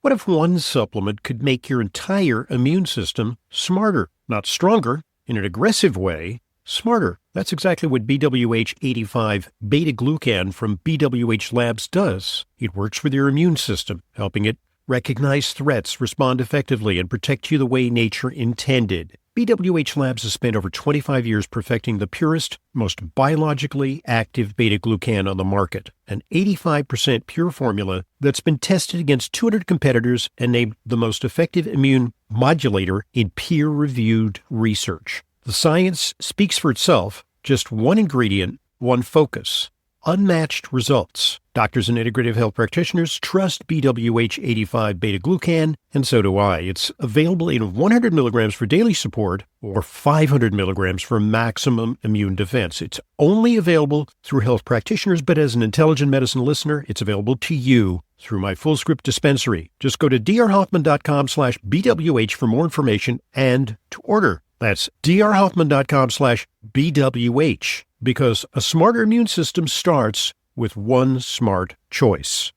What if one supplement could make your entire immune system smarter? Not stronger, in an aggressive way, smarter. That's exactly what BWH 85 beta-glucan from BWH Labs does. It works with your immune system, helping it recognize threats, respond effectively, and protect you the way nature intended. BWH Labs has spent over 25 years perfecting the purest, most biologically active beta-glucan on the market, an 85% pure formula that's been tested against 200 competitors and named the most effective immune modulator in peer-reviewed research. The science speaks for itself, just one ingredient, one focus. Unmatched results. Doctors and integrative health practitioners trust BWH 85 beta-glucan, and so do I. It's available in 100 milligrams for daily support or 500 milligrams for maximum immune defense. It's only available through health practitioners, but as an intelligent medicine listener, it's available to you through my full script dispensary. Just go to drhoffman.com/BWH for more information and to order. That's drhoffman.com/BWH. Because a smarter immune system starts with one smart choice.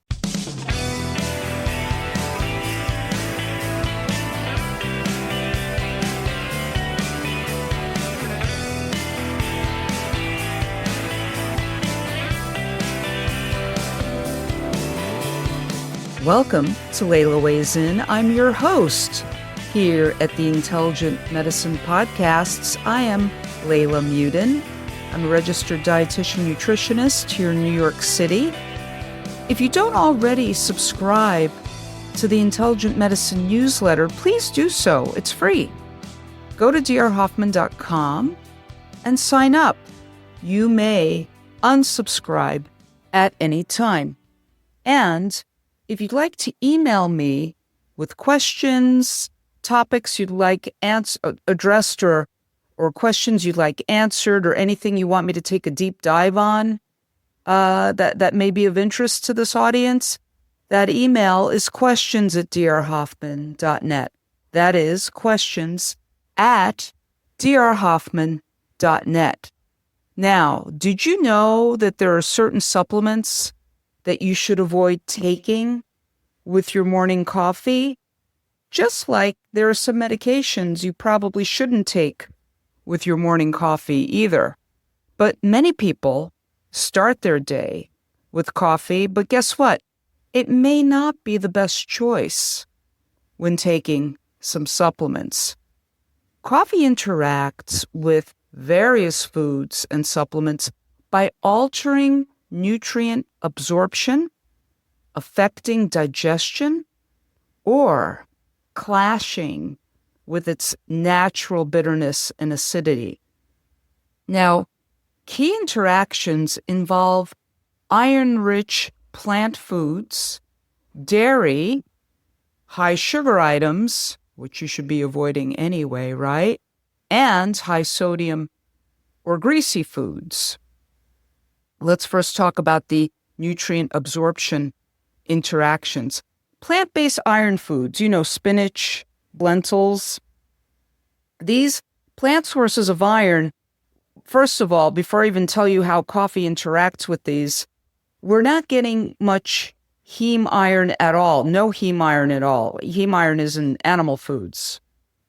Welcome to Leyla Muedin. I'm your host here at the Intelligent Medicine Podcasts. I am Leyla Muedin. I'm a registered dietitian nutritionist here in New York City. If you don't already subscribe to the Intelligent Medicine newsletter, please do so. It's free. Go to drhoffman.com and sign up. You may unsubscribe at any time. And if you'd like to email me with questions, topics you'd like addressed or questions you'd like answered, or anything you want me to take a deep dive on that may be of interest to this audience, that email is questions@drhoffman.net. That is questions@drhoffman.net. Now, did you know that there are certain supplements that you should avoid taking with your morning coffee? Just like there are some medications you probably shouldn't take with your morning coffee either. But many people start their day with coffee, but guess what? It may not be the best choice when taking some supplements. Coffee interacts with various foods and supplements by altering nutrient absorption, affecting digestion, or clashing with its natural bitterness and acidity. Now, key interactions involve iron-rich plant foods, dairy, high sugar items, which you should be avoiding anyway, right? And high sodium or greasy foods. Let's first talk about the nutrient absorption interactions. Plant-based iron foods, spinach, lentils. These plant sources of iron, first of all, before I even tell you how coffee interacts with these, we're not getting much heme iron at all. No heme iron at all. Heme iron is in animal foods,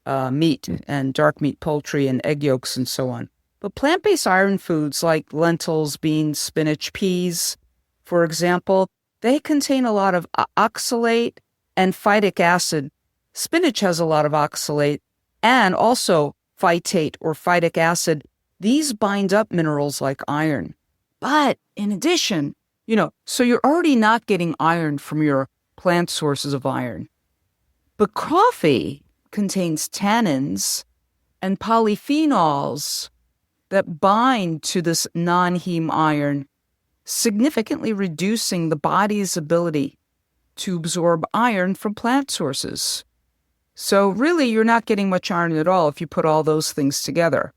meat and dark meat, poultry, and egg yolks, and so on. But plant-based iron foods like lentils, beans, spinach, peas, for example, they contain a lot of oxalate and phytic acid. Spinach has a lot of oxalate and also phytate or phytic acid. These bind up minerals like iron. But in addition, so you're already not getting iron from your plant sources of iron. But coffee contains tannins and polyphenols that bind to this non-heme iron, significantly reducing the body's ability to absorb iron from plant sources. So really, you're not getting much iron at all if you put all those things together.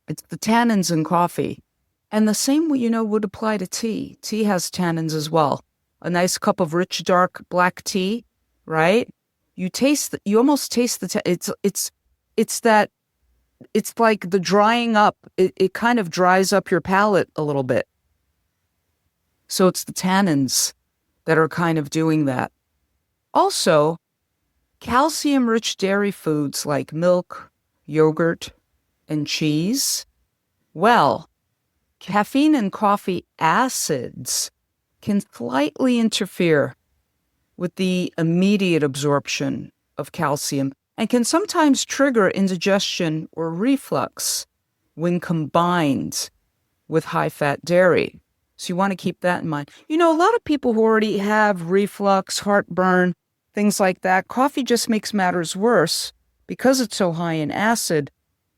It's the tannins in coffee. And the same, would apply to tea. Tea has tannins as well. A nice cup of rich, dark black tea, right? You almost taste it's like the drying up. It kind of dries up your palate a little bit. So it's the tannins that are kind of doing that. Also, calcium-rich dairy foods like milk, yogurt, and cheese. Well, caffeine and coffee acids can slightly interfere with the immediate absorption of calcium and can sometimes trigger indigestion or reflux when combined with high-fat dairy. So you want to keep that in mind. A lot of people who already have reflux, heartburn, things like that, coffee just makes matters worse because it's so high in acid.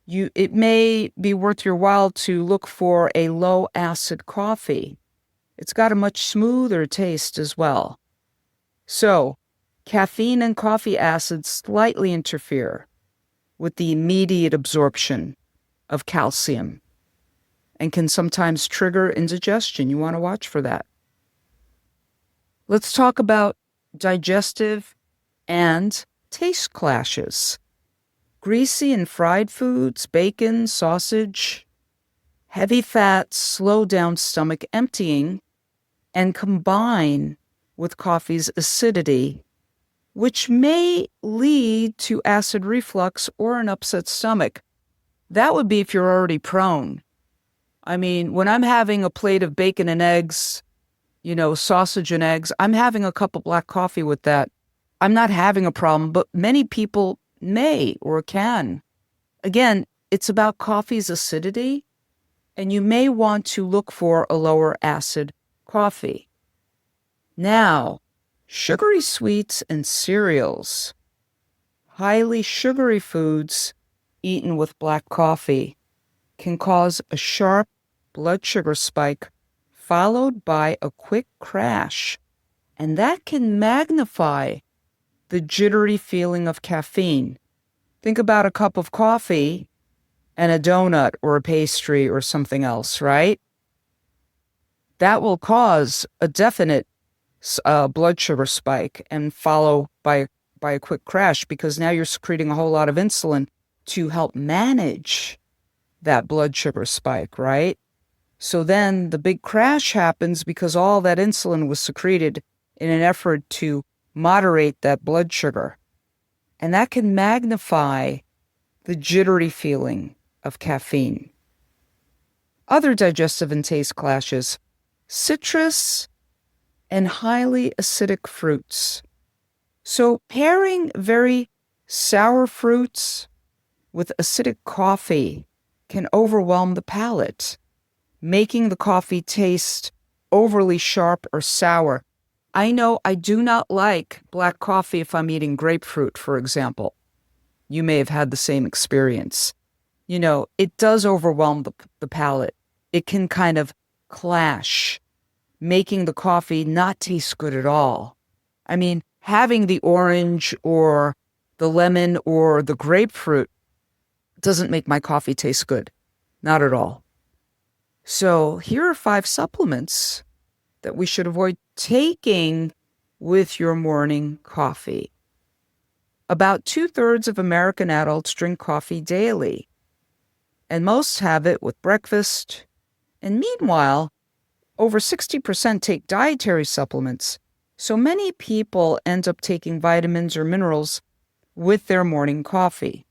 It may be worth your while to look for a low-acid coffee. It's got a much smoother taste as well. So, caffeine and coffee acids slightly interfere with the immediate absorption of calcium and can sometimes trigger indigestion. You want to watch for that. Let's talk about digestive and taste clashes. Greasy and fried foods, bacon, sausage, heavy fats slow down stomach emptying and combine with coffee's acidity, which may lead to acid reflux or an upset stomach. That would be if you're already prone. When I'm having a plate of bacon and eggs, sausage and eggs, I'm having a cup of black coffee with that. I'm not having a problem, but many people may or can. Again, it's about coffee's acidity, and you may want to look for a lower acid coffee. Now, sugary sweets and cereals. Highly sugary foods eaten with black coffee can cause a sharp blood sugar spike followed by a quick crash, and that can magnify the jittery feeling of caffeine. Think about a cup of coffee and a donut or a pastry or something else, right? That will cause a definite blood sugar spike and follow by a quick crash, because now you're secreting a whole lot of insulin to help manage that blood sugar spike, right? So then the big crash happens because all that insulin was secreted in an effort to moderate that blood sugar. And that can magnify the jittery feeling of caffeine. Other digestive and taste clashes: citrus and highly acidic fruits. So pairing very sour fruits with acidic coffee can overwhelm the palate, making the coffee taste overly sharp or sour. I know I do not like black coffee if I'm eating grapefruit, for example. You may have had the same experience. It does overwhelm the palate. It can kind of clash, making the coffee not taste good at all. Having the orange or the lemon or the grapefruit doesn't make my coffee taste good. Not at all. So here are 5 supplements that we should avoid taking with your morning coffee. About 2/3 of American adults drink coffee daily, and most have it with breakfast. And meanwhile, over 60% take dietary supplements, so many people end up taking vitamins or minerals with their morning coffee.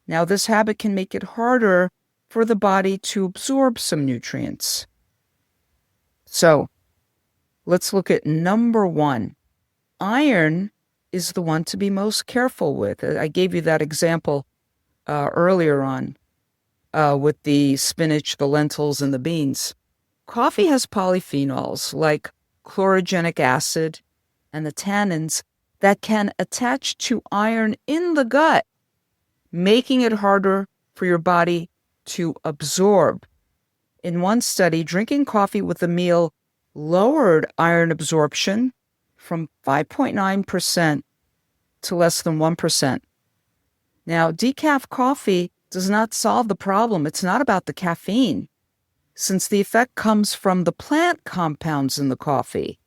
Now, this habit can make it harder for the body to absorb some nutrients. So, let's look at number 1. Iron is the one to be most careful with. I gave you that example earlier on with the spinach, the lentils, and the beans. Coffee has polyphenols like chlorogenic acid and the tannins that can attach to iron in the gut, making it harder for your body to absorb. In one study, drinking coffee with a meal lowered iron absorption from 5.9% to less than 1%. Now, decaf coffee does not solve the problem. It's not about the caffeine, since the effect comes from the plant compounds in the coffee,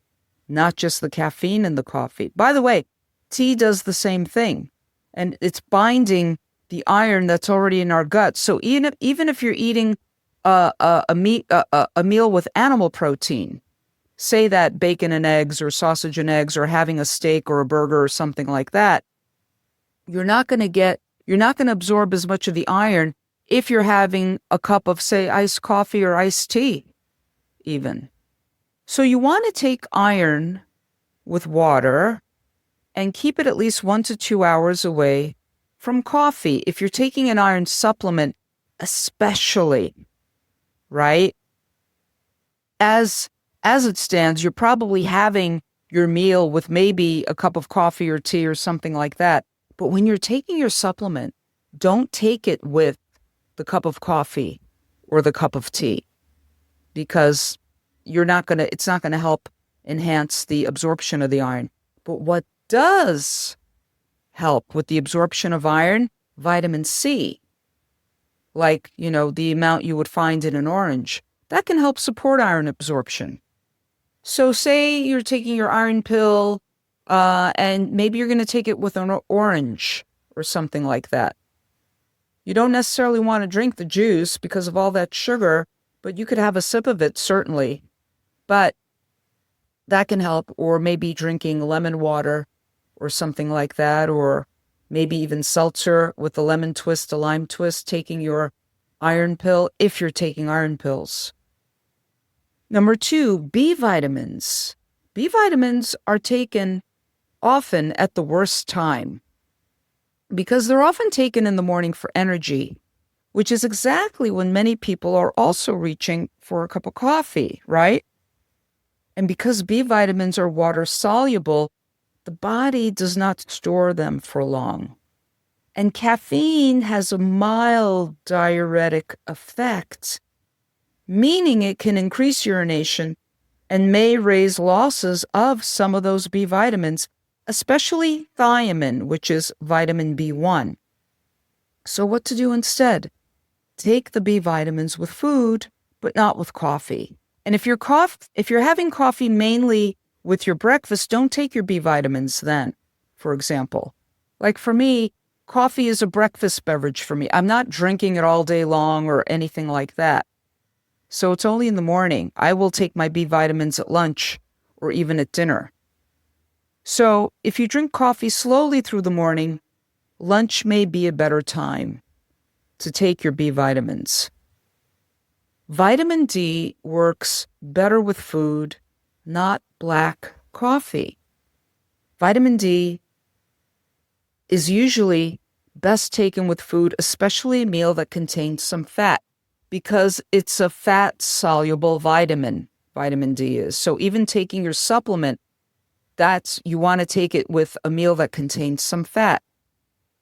not just the caffeine in the coffee. By the way, tea does the same thing, and it's binding the iron that's already in our gut. So even if you're eating a meal with animal protein, say that bacon and eggs or sausage and eggs or having a steak or a burger or something like that, you're not going to absorb as much of the iron if you're having a cup of, say, iced coffee or iced tea even. So you want to take iron with water and keep it at least 1 to 2 hours away from coffee. If you're taking an iron supplement, especially, right? As it stands, you're probably having your meal with maybe a cup of coffee or tea or something like that. But when you're taking your supplement, don't take it with the cup of coffee or the cup of tea, because it's not going to help enhance the absorption of the iron. But what does help with the absorption of iron? Vitamin C, like, the amount you would find in an orange. That can help support iron absorption. So say you're taking your iron pill, and maybe you're going to take it with an orange or something like that. You don't necessarily want to drink the juice because of all that sugar, but you could have a sip of it, certainly. But that can help, or maybe drinking lemon water or something like that, or maybe even seltzer with a lemon twist, a lime twist, taking your iron pill if you're taking iron pills. Number 2, B vitamins. B vitamins are taken often at the worst time because they're often taken in the morning for energy, which is exactly when many people are also reaching for a cup of coffee, right? And because B vitamins are water soluble, the body does not store them for long. And caffeine has a mild diuretic effect, meaning it can increase urination and may raise losses of some of those B vitamins, especially thiamine, which is vitamin B1. So what to do instead? Take the B vitamins with food, but not with coffee. And if you're having coffee mainly with your breakfast, don't take your B vitamins then, for example. Like for me, coffee is a breakfast beverage for me. I'm not drinking it all day long or anything like that. So it's only in the morning. I will take my B vitamins at lunch or even at dinner. So if you drink coffee slowly through the morning, lunch may be a better time to take your B vitamins. Vitamin D works better with food, not black coffee. Vitamin D is usually best taken with food, especially a meal that contains some fat, because it's a fat-soluble vitamin, vitamin D is. So even taking your supplement, you want to take it with a meal that contains some fat.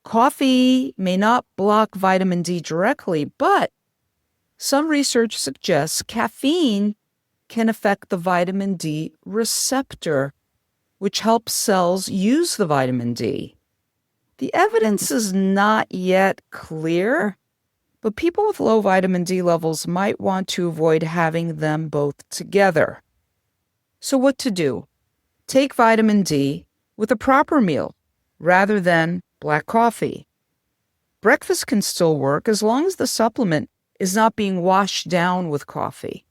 Coffee may not block vitamin D directly, but some research suggests caffeine can affect the vitamin D receptor, which helps cells use the vitamin D. The evidence is not yet clear, but people with low vitamin D levels might want to avoid having them both together. So what to do? Take vitamin D with a proper meal rather than black coffee. Breakfast can still work as long as the supplement is not being washed down with coffee.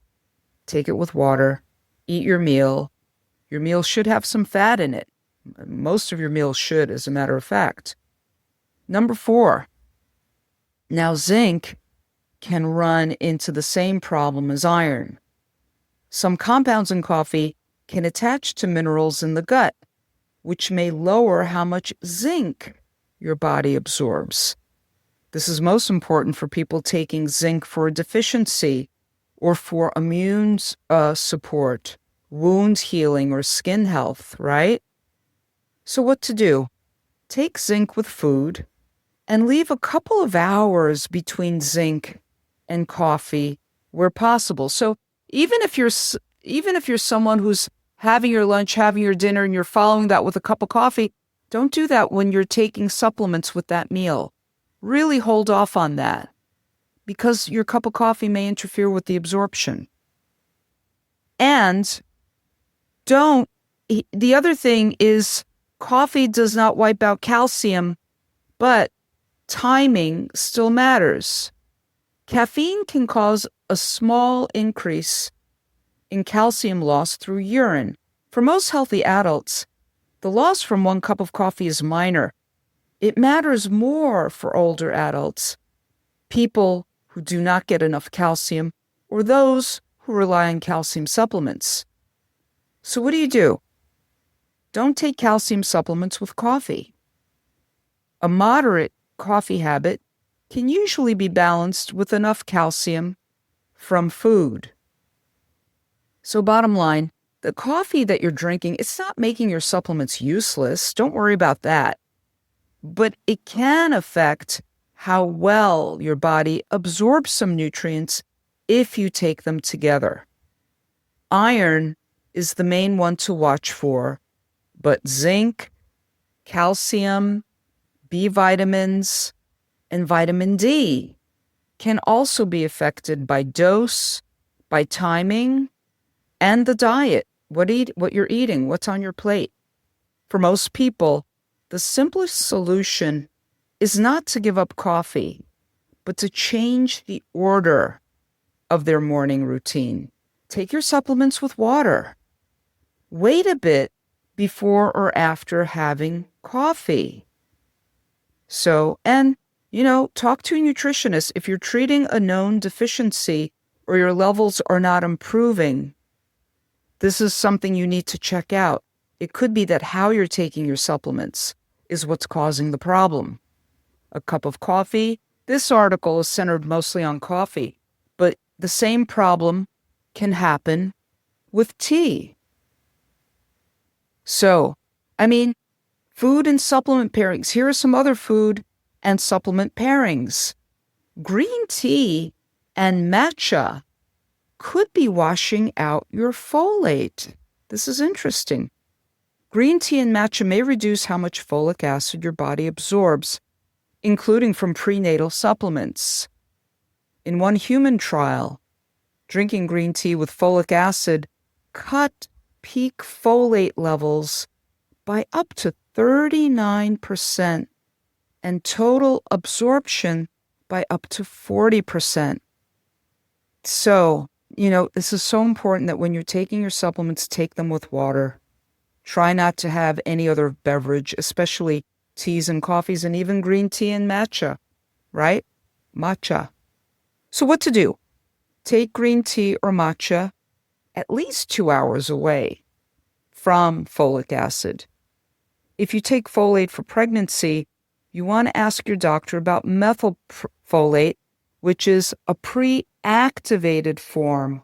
Take it with water, eat your meal. Your meal should have some fat in it. Most of your meals should, as a matter of fact. Number 4. Now, zinc can run into the same problem as iron. Some compounds in coffee can attach to minerals in the gut, which may lower how much zinc your body absorbs. This is most important for people taking zinc for a deficiency or for immune support, wound healing, or skin health, right? So what to do? Take zinc with food and leave a couple of hours between zinc and coffee where possible. So even if you're someone who's having your lunch, having your dinner, and you're following that with a cup of coffee, don't do that when you're taking supplements with that meal. Really hold off on that, because your cup of coffee may interfere with the absorption. And the other thing is, coffee does not wipe out calcium, but timing still matters. Caffeine can cause a small increase in calcium loss through urine. For most healthy adults, the loss from 1 cup of coffee is minor. It matters more for older adults, people who do not get enough calcium, or those who rely on calcium supplements. So what do? Don't take calcium supplements with coffee. A moderate coffee habit can usually be balanced with enough calcium from food. So bottom line, the coffee that you're drinking, it's not making your supplements useless. Don't worry about that. But it can affect how well your body absorbs some nutrients if you take them together. Iron is the main one to watch for, but zinc, calcium, B vitamins, and vitamin D can also be affected by dose, by timing, and the diet, what you're eating, what's on your plate. For most people, the simplest solution is not to give up coffee, but to change the order of their morning routine. Take your supplements with water. Wait a bit before or after having coffee. So, talk to a nutritionist. If you're treating a known deficiency or your levels are not improving, this is something you need to check out. It could be that how you're taking your supplements is what's causing the problem. A cup of coffee. This article is centered mostly on coffee, but the same problem can happen with tea. So, food and supplement pairings. Here are some other food and supplement pairings. Green tea and matcha could be washing out your folate. This is interesting. Green tea and matcha may reduce how much folic acid your body absorbs, including from prenatal supplements. In one human trial, drinking green tea with folic acid cut peak folate levels by up to 39% and total absorption by up to 40%. So, this is so important that when you're taking your supplements, take them with water. Try not to have any other beverage, especially teas and coffees and even green tea and matcha, right? Matcha. So what to do? Take green tea or matcha at least 2 hours away from folic acid. If you take folate for pregnancy, you want to ask your doctor about methylfolate, which is a pre-activated form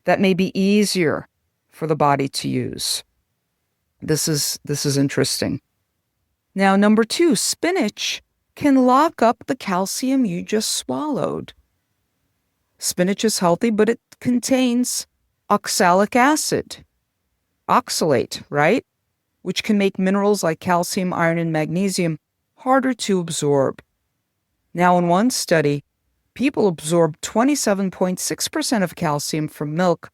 that may be easier for the body to use. This is interesting. Now, number 2, spinach can lock up the calcium you just swallowed. Spinach is healthy, but it contains oxalic acid, oxalate, right? Which can make minerals like calcium, iron, and magnesium harder to absorb. Now, in one study, people absorbed 27.6% of calcium from milk,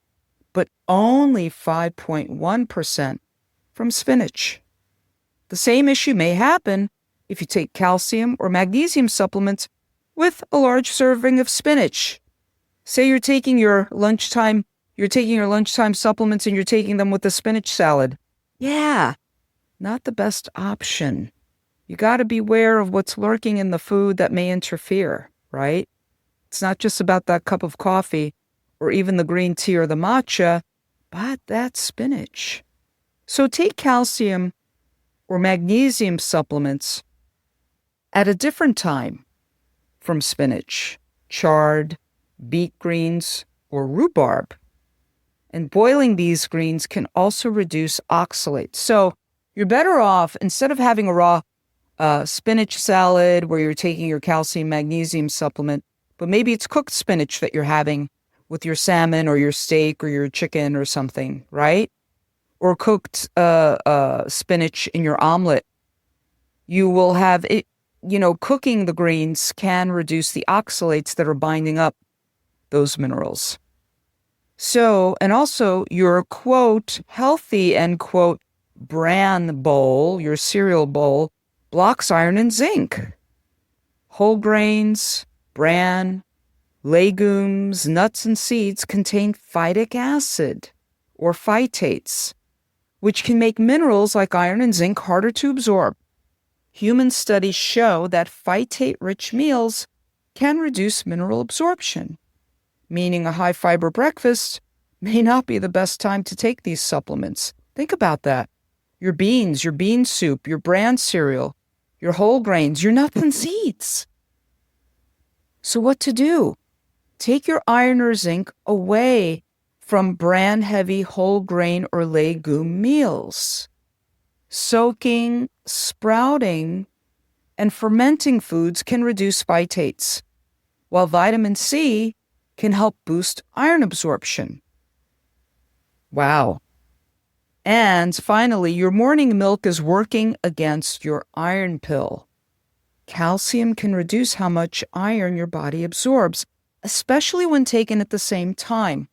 but only 5.1% from spinach. The same issue may happen if you take calcium or magnesium supplements with a large serving of spinach. Say you're taking your lunchtime supplements and you're taking them with a spinach salad. Yeah, not the best option. You got to beware of what's lurking in the food that may interfere, right? It's not just about that cup of coffee or even the green tea or the matcha, but that spinach. So take calcium or magnesium supplements at a different time from spinach, chard, beet greens, or rhubarb. And boiling these greens can also reduce oxalates. So you're better off, instead of having a raw spinach salad where you're taking your calcium magnesium supplement, but maybe it's cooked spinach that you're having with your salmon or your steak or your chicken or something, right? Or cooked spinach in your omelet. You will have it, cooking the greens can reduce the oxalates that are binding up those minerals. So, and also your quote, healthy end quote, bran bowl, your cereal bowl, blocks iron and zinc. Whole grains, bran, legumes, nuts, and seeds contain phytic acid. or phytates, which can make minerals like iron and zinc harder to absorb. Human studies show that phytate-rich meals can reduce mineral absorption, meaning a high-fiber breakfast may not be the best time to take these supplements. Think about that. Your beans, your bean soup, your bran cereal, your whole grains, your nuts and seeds. So what to do? Take your iron or zinc away from bran-heavy whole grain or legume meals. Soaking, sprouting, and fermenting foods can reduce phytates, while vitamin C can help boost iron absorption. Wow. And finally, your morning milk is working against your iron pill. Calcium can reduce how much iron your body absorbs, especially when taken at the same time.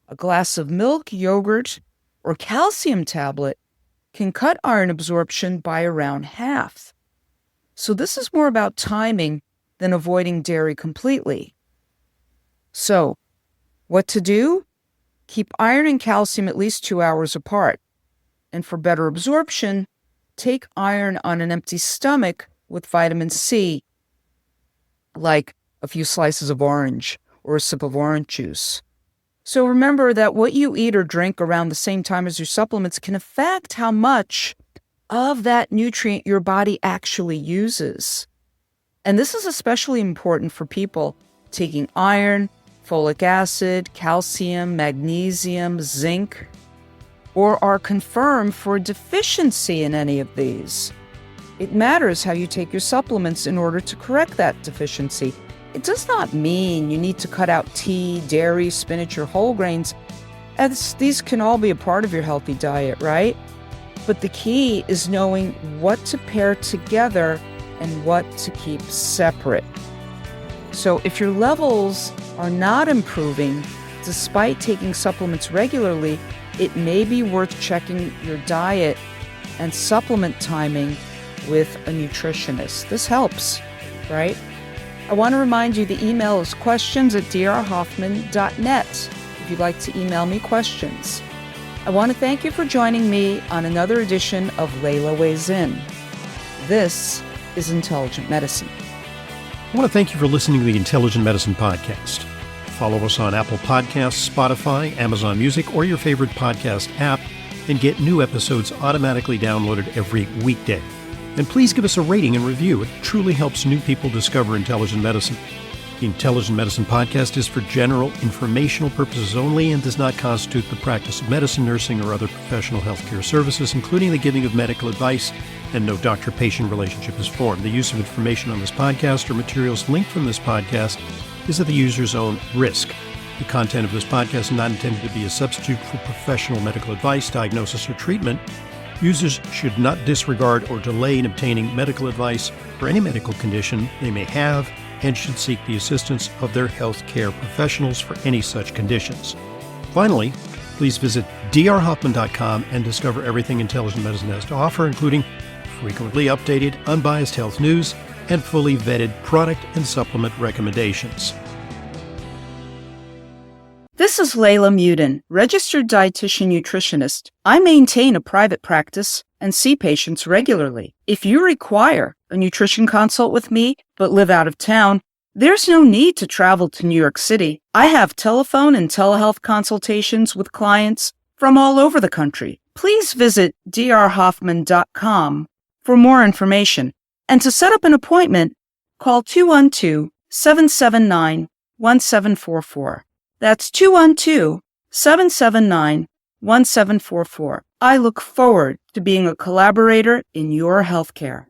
A glass of milk, yogurt, or calcium tablet can cut iron absorption by around half. So this is more about timing than avoiding dairy completely. So, what to do? Keep iron and calcium at least 2 hours apart. And for better absorption, take iron on an empty stomach with vitamin C, like a few slices of orange or a sip of orange juice. So remember that what you eat or drink around the same time as your supplements can affect how much of that nutrient your body actually uses. And this is especially important for people taking iron, folic acid, calcium, magnesium, zinc, or are confirmed for deficiency in any of these. It matters how you take your supplements in order to correct that deficiency. It does not mean you need to cut out tea, dairy, spinach, or whole grains, as these can all be a part of your healthy diet, right? But the key is knowing what to pair together and what to keep separate. So if your levels are not improving despite taking supplements regularly, it may be worth checking your diet and supplement timing with a nutritionist. This helps, right? I want to remind you the email is questions@drhoffman.net if you'd like to email me questions. I want to thank you for joining me on another edition of Leyla Muedin. This is Intelligent Medicine. I want to thank you for listening to the Intelligent Medicine Podcast. Follow us on Apple Podcasts, Spotify, Amazon Music, or your favorite podcast app, and get new episodes automatically downloaded every weekday. And please give us a rating and review. It truly helps new people discover intelligent medicine. The Intelligent Medicine Podcast is for general informational purposes only and does not constitute the practice of medicine, nursing, or other professional healthcare services, including the giving of medical advice, and no doctor-patient relationship is formed. The use of information on this podcast or materials linked from this podcast is at the user's own risk. The content of this podcast is not intended to be a substitute for professional medical advice, diagnosis, or treatment. Users should not disregard or delay in obtaining medical advice for any medical condition they may have and should seek the assistance of their healthcare professionals for any such conditions. Finally, please visit drhoffman.com and discover everything Intelligent Medicine has to offer, including frequently updated, unbiased health news and fully vetted product and supplement recommendations. This is Leyla Muedin, registered dietitian nutritionist. I maintain a private practice and see patients regularly. If you require a nutrition consult with me but live out of town, there's no need to travel to New York City. I have telephone and telehealth consultations with clients from all over the country. Please visit drhoffman.com for more information. And to set up an appointment, call 212-779-1744. That's 212-779-1744. I look forward to being a collaborator in your healthcare.